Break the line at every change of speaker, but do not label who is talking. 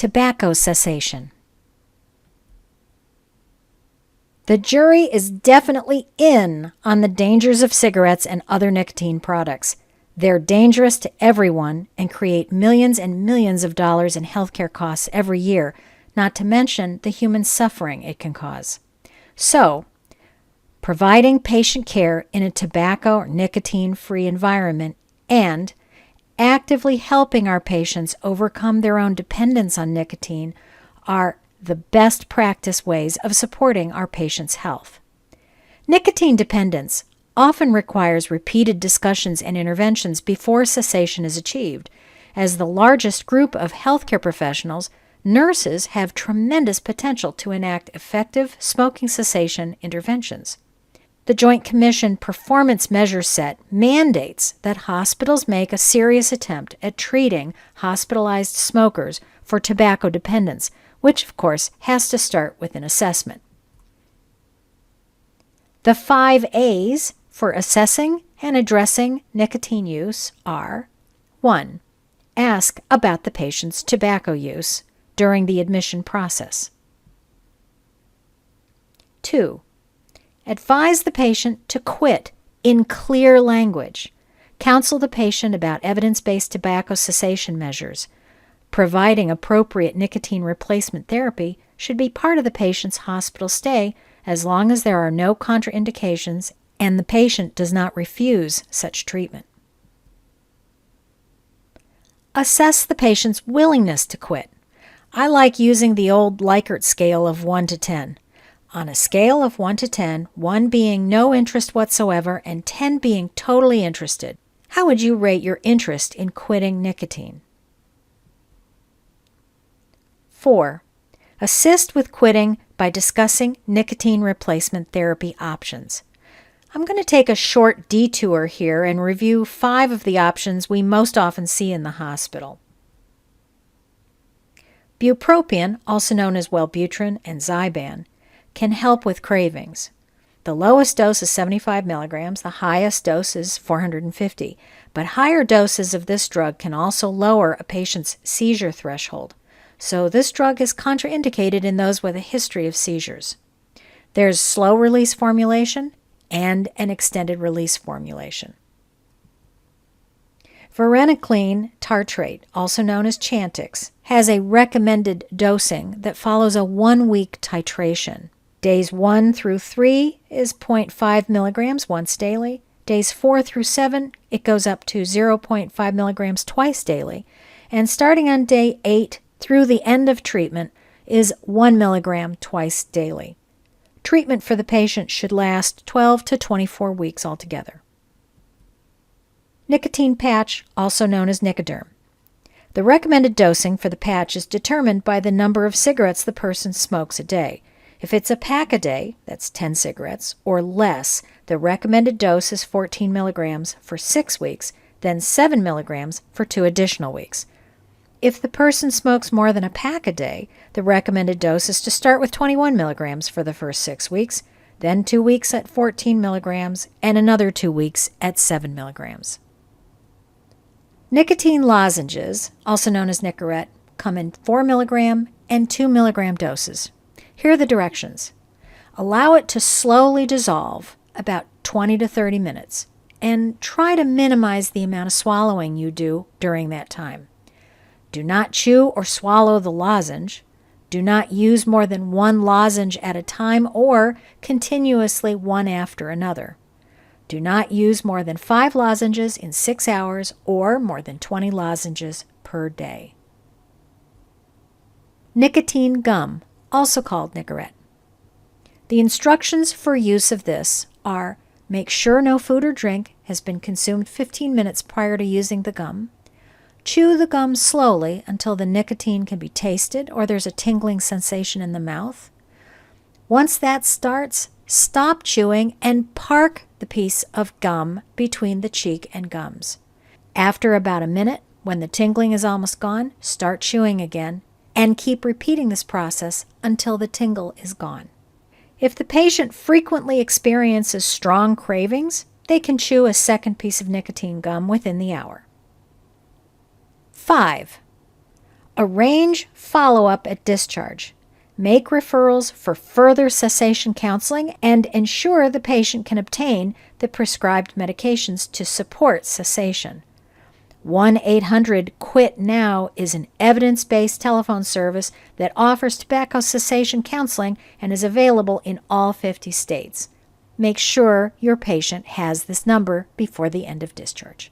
tobacco cessation. The jury is definitely in on the dangers of cigarettes and other nicotine products. They're dangerous to everyone and create millions and millions of dollars in healthcare costs every year, not to mention the human suffering it can cause. So, providing patient care in a tobacco or nicotine-free environment and actively helping our patients overcome their own dependence on nicotine are the best practice ways of supporting our patients' health. Nicotine dependence often requires repeated discussions and interventions before cessation is achieved. As the largest group of healthcare professionals, nurses have tremendous potential to enact effective smoking cessation interventions. The Joint Commission Performance Measure Set mandates that hospitals make a serious attempt at treating hospitalized smokers for tobacco dependence, which, of course, has to start with an assessment. The 5 A's for assessing and addressing nicotine use are: 1. Ask about the patient's tobacco use during the admission process. 2. Advise the patient to quit in clear language. Counsel the patient about evidence-based tobacco cessation measures. Providing appropriate nicotine replacement therapy should be part of the patient's hospital stay as long as there are no contraindications and the patient does not refuse such treatment. Assess the patient's willingness to quit. I like using the old Likert scale of 1 to 10. On a scale of 1 to 10, 1 being no interest whatsoever and 10 being totally interested, how would you rate your interest in quitting nicotine? 4. Assist with quitting by discussing nicotine replacement therapy options. I'm going to take a short detour here and review 5 of the options we most often see in the hospital. Bupropion, also known as Wellbutrin and Zyban, can help with cravings. The lowest dose is 75 milligrams, the highest dose is 450, but higher doses of this drug can also lower a patient's seizure threshold. So this drug is contraindicated in those with a history of seizures. There's slow-release formulation and an extended-release formulation. Varenicline tartrate, also known as Chantix, has a recommended dosing that follows a 1-week titration. Days 1 through 3 is 0.5 milligrams once daily. Days 4 through 7, it goes up to 0.5 milligrams twice daily. And starting on day 8 through the end of treatment is 1 milligram twice daily. Treatment for the patient should last 12 to 24 weeks altogether. Nicotine patch, also known as Nicoderm. The recommended dosing for the patch is determined by the number of cigarettes the person smokes a day. If it's a pack a day, that's 10 cigarettes, or less, the recommended dose is 14 milligrams for 6 weeks, then 7 milligrams for 2 additional weeks. If the person smokes more than a pack a day, the recommended dose is to start with 21 milligrams for the first 6 weeks, then 2 weeks at 14 milligrams, and another 2 weeks at 7 milligrams. Nicotine lozenges, also known as Nicorette, come in 4 milligram and 2 milligram doses. Here are the directions. Allow it to slowly dissolve, about 20 to 30 minutes, and try to minimize the amount of swallowing you do during that time. Do not chew or swallow the lozenge. Do not use more than 1 lozenge at a time or continuously one after another. Do not use more than 5 lozenges in 6 hours or more than 20 lozenges per day. Nicotine gum, also called Nicorette. The instructions for use of this are: make sure no food or drink has been consumed 15 minutes prior to using the gum. Chew the gum slowly until the nicotine can be tasted or there's a tingling sensation in the mouth. Once that starts, stop chewing and park the piece of gum between the cheek and gums. After about a minute, when the tingling is almost gone, start chewing again and keep repeating this process until the tingle is gone. If the patient frequently experiences strong cravings, they can chew a second piece of nicotine gum within the hour. 5. Arrange follow-up at discharge. Make referrals for further cessation counseling and ensure the patient can obtain the prescribed medications to support cessation. 1-800-QUIT-NOW is an evidence-based telephone service that offers tobacco cessation counseling and is available in all 50 states. Make sure your patient has this number before the end of discharge.